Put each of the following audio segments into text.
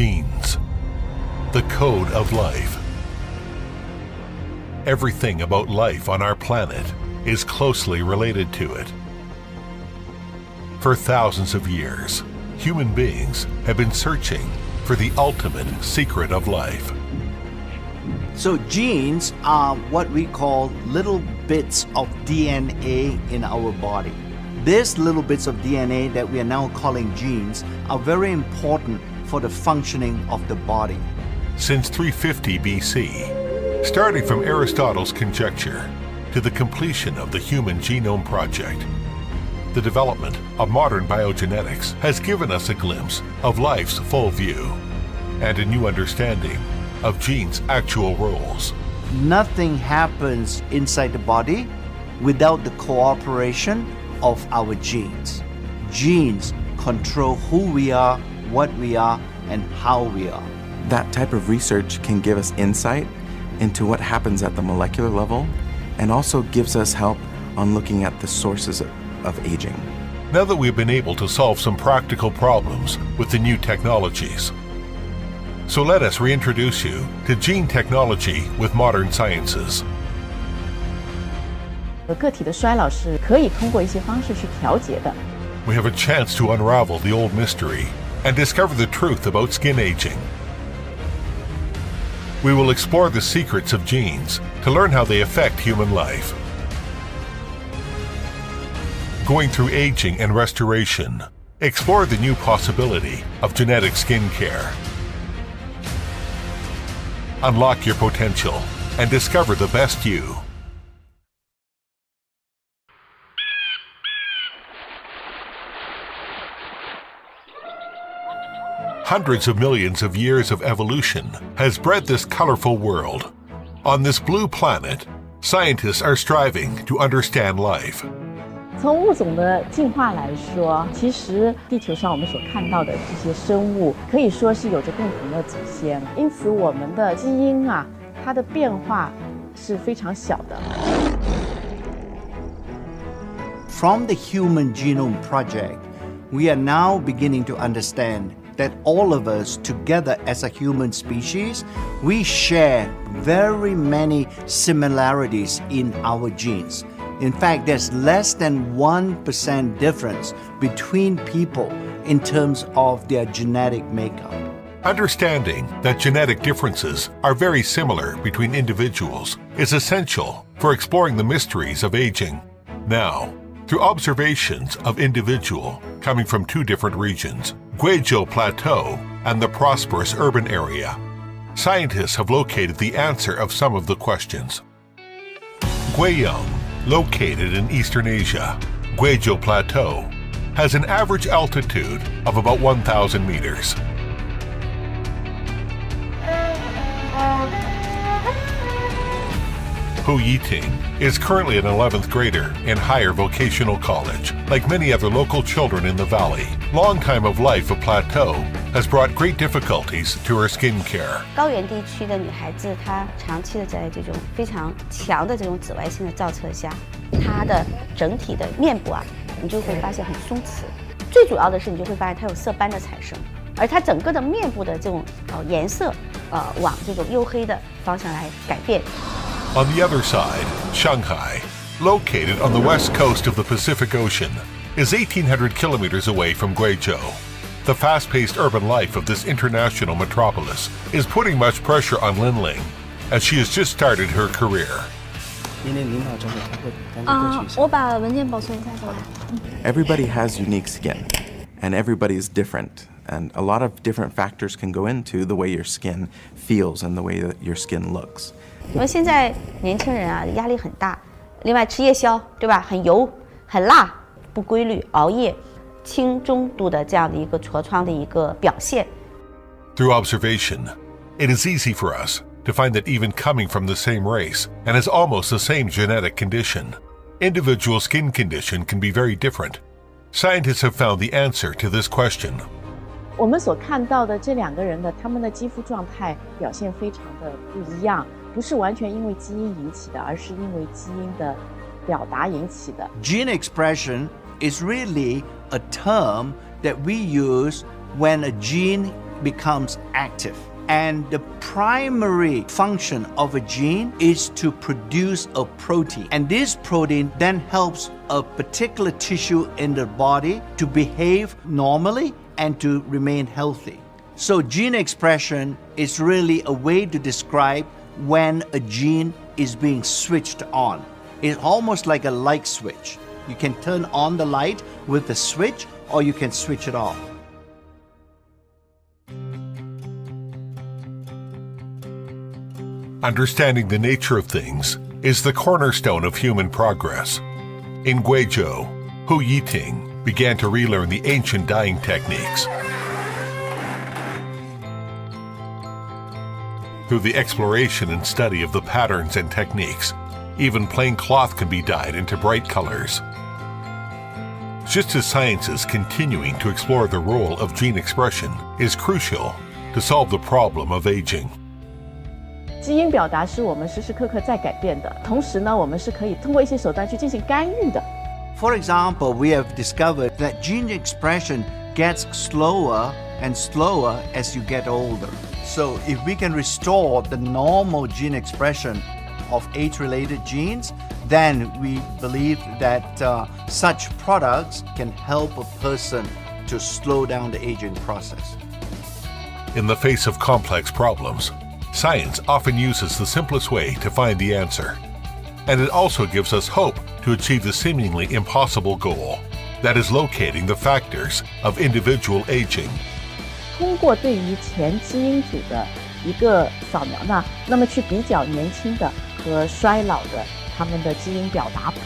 Genes, the code of life. Everything about life on our planet is closely related to it. For thousands of years, human beings have been searching for the ultimate secret of life. So genes are what we call little bits of DNA in our body. These little bits of DNA that we are now calling genes are very important for the functioning of the body. Since 350 BC, starting from Aristotle's conjecture to the completion of the Human Genome Project, the development of modern biogenetics has given us a glimpse of life's full view and a new understanding of genes' actual roles. Nothing happens inside the body without the cooperation of our genes. Genes control who we are, what we are, and how we are. That type of research can give us insight into what happens at the molecular level and also gives us help on looking at the sources of aging. Now that we've been able to solve some practical problems with the new technologies, so let us reintroduce you to gene technology with modern sciences. 个体的衰老是可以通过一些方式去调节的。 We have a chance to unravel the old mystery and discover the truth about skin aging. We will explore the secrets of genes to learn how they affect human life. Going through aging and restoration, explore the new possibility of genetic skin care. Unlock your potential and discover the best you. Hundreds of millions of years of evolution has bred this colorful world. On this blue planet, scientists are striving to understand life. 从物种的进化来说，其实地球上我们所看到的这些生物，可以说是有着共同的祖先，因此我们的基因啊，它的变化是非常小的。From the Human Genome Project, we are now beginning to understand that all of us together as a human species, we share very many similarities in our genes. In fact, there's less than 1% difference between people in terms of their genetic makeup. Understanding that genetic differences are very similar between individuals is essential for exploring the mysteries of aging. Now, through observations of individual coming from two different regions, WECHAT Plateau and the prosperous urban area, scientists have located the answer of some of the questions. Guiyang, located in Eastern Asia, WECHAT Plateau has an average altitude of about 1,000 meters. Hu Yiting is currently an 11th grader in higher vocational college. Like many other local children in the valley, long time of life of Plateau has brought great difficulties to her skin care. 高原地区的女孩子，她长期的在这种非常强的这种紫外线的照射下，她的整体的面部啊，你就会发现很松弛。最主要的是，你就会发现它有色斑的产生，而它整个的面部的这种颜色，往这种黝黑的方向来改变。 On the other side, Shanghai, located on the west coast of the Pacific Ocean, is 1,800 kilometers away from Guizhou. The fast-paced urban life of this international metropolis is putting much pressure on Linling, as she has just started her career. 我把文件保存一下过来。 Everybody has unique skin, and everybody is different, and a lot of different factors can go into the way your skin feels and the way that your skin looks. 因为现在年轻人啊压力很大，另外吃夜宵，对吧？很油、很辣、不规律、熬夜，轻中度的这样的一个痤疮的一个表现。 Through observation, it is easy for us to find that even coming from the same race and has almost the same genetic condition, individual skin condition can be very different. Scientists have found the answer to this question. 我们所看到的这两个人的他们的肌肤状态表现非常的不一样。 不是完全因为基因引起的，而是因为基因的表达引起的。Gene expression is really a term that we use when a gene becomes active. And the primary function of a gene is to produce a protein. And this protein then helps a particular tissue in the body to behave normally and to remain healthy. So gene expression is really a way to describe when a gene is being switched on. It's almost like a light switch. You can turn on the light with the switch, or you can switch it off. Understanding the nature of things is the cornerstone of human progress. In Guizhou, Hu Yiting began to relearn the ancient dyeing techniques. Through the exploration and study of the patterns and techniques, even plain cloth can be dyed into bright colors. Just as science is continuing to explore the role of gene expression is crucial to solve the problem of aging. 基因表达是我们时时刻刻在改变的，同时呢，我们是可以通过一些手段去进行干预的。For example, we have discovered that gene expression gets slower and slower as you get older. So if we can restore the normal gene expression of age-related genes, then we believe that such products can help a person to slow down the aging process. In the face of complex problems, science often uses the simplest way to find the answer. And it also gives us hope to achieve the seemingly impossible goal, that is locating the factors of individual aging. 通过对于前基因组的一个扫描呢，那么去比较年轻的和衰老的他们的基因表达谱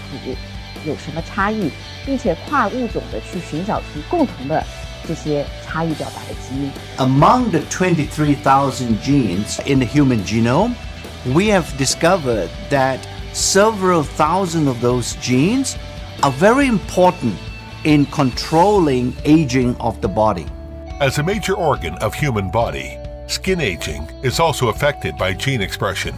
有什么差异，并且跨物种的去寻找出共同的这些差异表达的基因。Among the 23,000 genes in the human genome, we have discovered that several thousand of those genes are very important in controlling aging of the body. As a major organ of human body, skin aging is also affected by gene expression.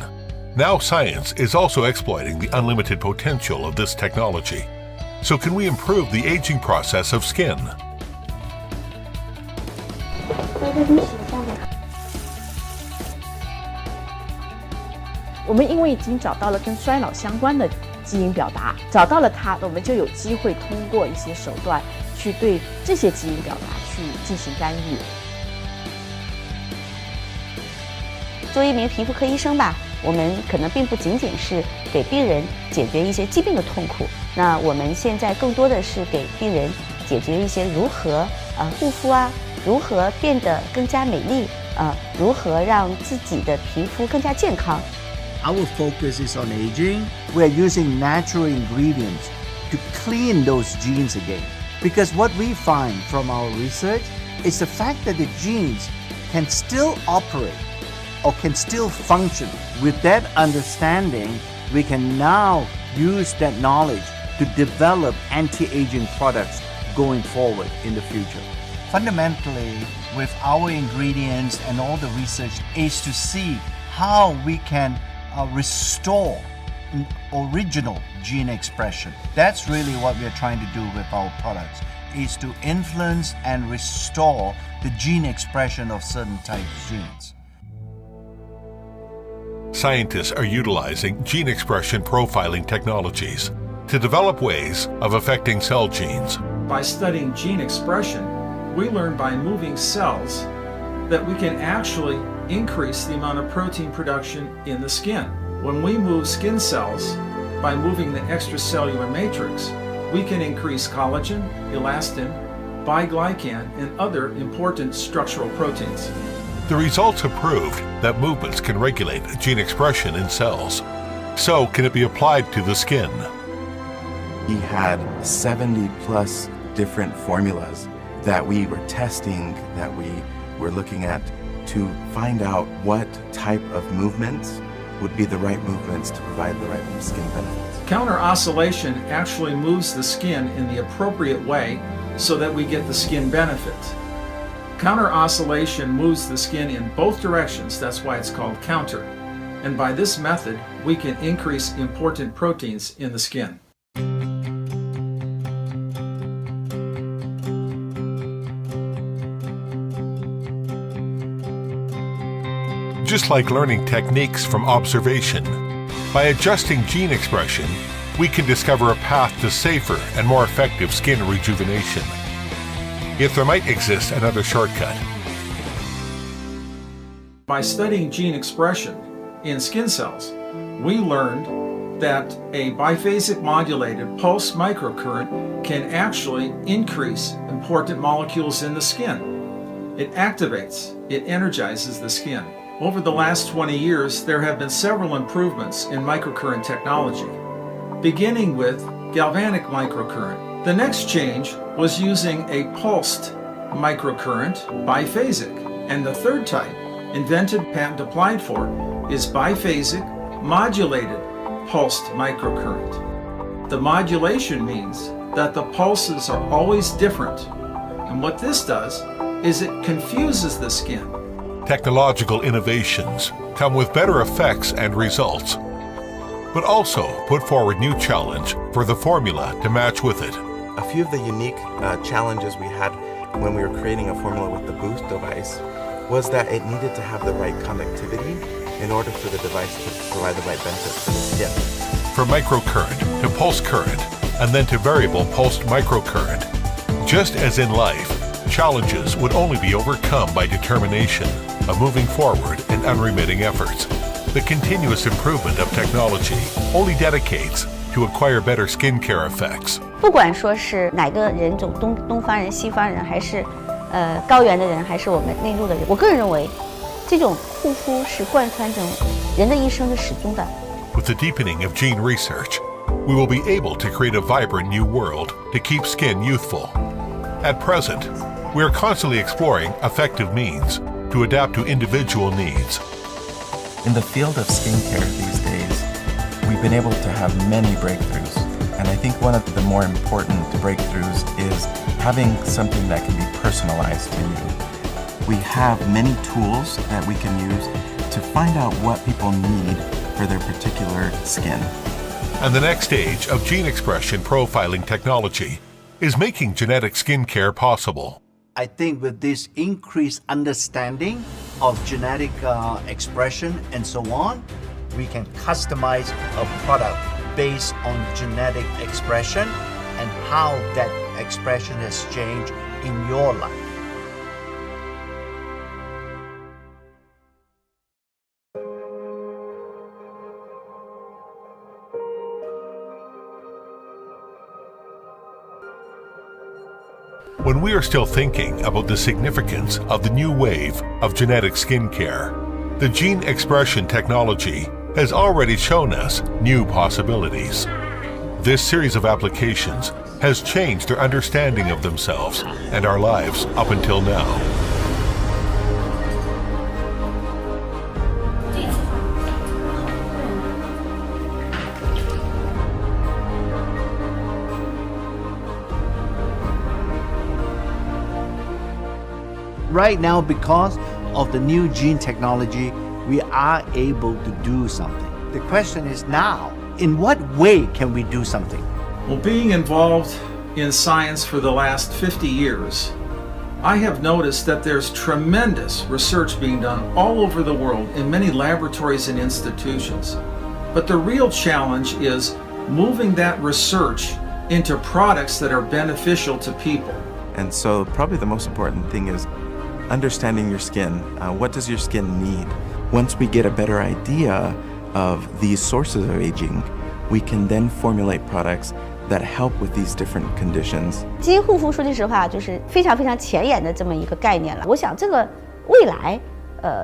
Now science is also exploiting the unlimited potential of this technology. So can we improve the aging process of skin? 我们因为已经找到了跟衰老相关的基因表达，找到了它，我们就有机会通过一些手段去对这些基因表达去进行干预。作为一名皮肤科医生吧，我们可能并不仅仅是给病人解决一些疾病的痛苦，那我们现在更多的是给病人解决一些如何护肤啊，如何变得更加美丽如何让自己的皮肤更加健康。Our focus is on aging. We're using natural ingredients to clean those genes again. Because what we find from our research is the fact that the genes can still operate or can still function. With that understanding, we can now use that knowledge to develop anti-aging products going forward in the future. Fundamentally, with our ingredients and all the research is to see how we can restore original gene expression. That's really what we're trying to do with our products, is to influence and restore the gene expression of certain types of genes. Scientists are utilizing gene expression profiling technologies to develop ways of affecting cell genes. By studying gene expression, we learn by moving cells that we can actually increase the amount of protein production in the skin. When we move skin cells, by moving the extracellular matrix, we can increase collagen, elastin, biglycan, and other important structural proteins. The results have proved that movements can regulate gene expression in cells. So can it be applied to the skin? We had 70 plus different formulas that we were testing, that we were looking at to find out what type of movements would be the right movements to provide the right skin benefits. Counter oscillation actually moves the skin in the appropriate way so that we get the skin benefit. Counter oscillation moves the skin in both directions, that's why it's called counter. And by this method, we can increase important proteins in the skin. Just like learning techniques from observation, by adjusting gene expression, we can discover a path to safer and more effective skin rejuvenation. Yet there might exist another shortcut. By studying gene expression in skin cells, we learned that a biphasic modulated pulse microcurrent can actually increase important molecules in the skin. It activates, it energizes the skin. Over the last 20 years, there have been several improvements in microcurrent technology, beginning with galvanic microcurrent. The next change was using a pulsed microcurrent, biphasic. And the third type, invented, patent applied for, is biphasic modulated pulsed microcurrent. The modulation means that the pulses are always different. And what this does is it confuses the skin. Technological innovations come with better effects and results, but also put forward new challenge for the formula to match with it. A few of the unique challenges we had when we were creating a formula with the boost device was that it needed to have the right conductivity in order for the device to provide the right benefits for the skin. From microcurrent to pulse current, and then to variable pulsed microcurrent. Just as in life, challenges would only be overcome by determination, a moving forward and unremitting efforts. The continuous improvement of technology only dedicates to acquire better skincare effects. 不管说是哪个人种，东方人、西方人，还是高原的人，还是我们内陆的人，我个人认为，这种护肤是贯穿着人的一生的始终的。With the deepening of gene research, we will be able to create a vibrant new world to keep skin youthful. At present, we are constantly exploring effective means to adapt to individual needs. In the field of skincare these days, we've been able to have many breakthroughs. And I think one of the more important breakthroughs is having something that can be personalized to you. We have many tools that we can use to find out what people need for their particular skin. And the next stage of gene expression profiling technology is making genetic skincare possible. I think with this increased understanding of genetic expression and so on, we can customize a product based on genetic expression and how that expression has changed in your life. When we are still thinking about the significance of the new wave of genetic skincare, the gene expression technology has already shown us new possibilities. This series of applications has changed their understanding of themselves and our lives up until now. Right now, because of the new gene technology, we are able to do something. The question is now, in what way can we do something? Well, being involved in science for the last 50 years, I have noticed that there's tremendous research being done all over the world in many laboratories and institutions. But the real challenge is moving that research into products that are beneficial to people. And so probably the most important thing is understanding your skin. What does your skin need? Once we get a better idea of these sources of aging, we can then formulate products that help with these different conditions. 基因护肤说句实话，就是非常非常前沿的这么一个概念了。我想这个未来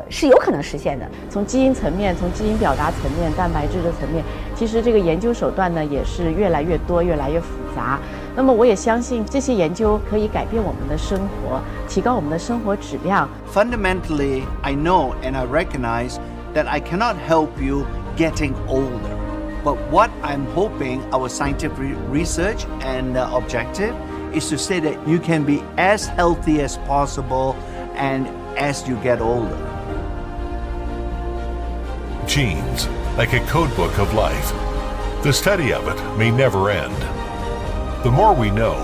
是有可能实现的。从基因层面，从基因表达层面，蛋白质的层面，其实这个研究手段呢也是越来越多，越来越复杂。那么我也相信这些研究可以改变我们的生活，提高我们的生活质量。Fundamentally, I know and I recognize that I cannot help you getting older. But what I'm hoping our scientific research and objective is to say that you can be as healthy as possible and as you get older. Genes, like a codebook of life. The study of it may never end. The more we know,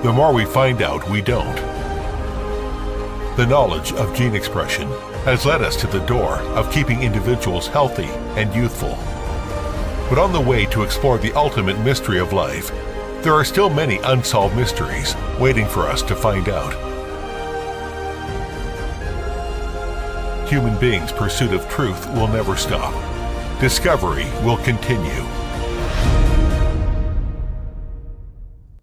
the more we find out we don't. The knowledge of gene expression has led us to the door of keeping individuals healthy and youthful. But on the way to explore the ultimate mystery of life, there are still many unsolved mysteries waiting for us to find out. Human beings' pursuit of truth will never stop. Discovery will continue.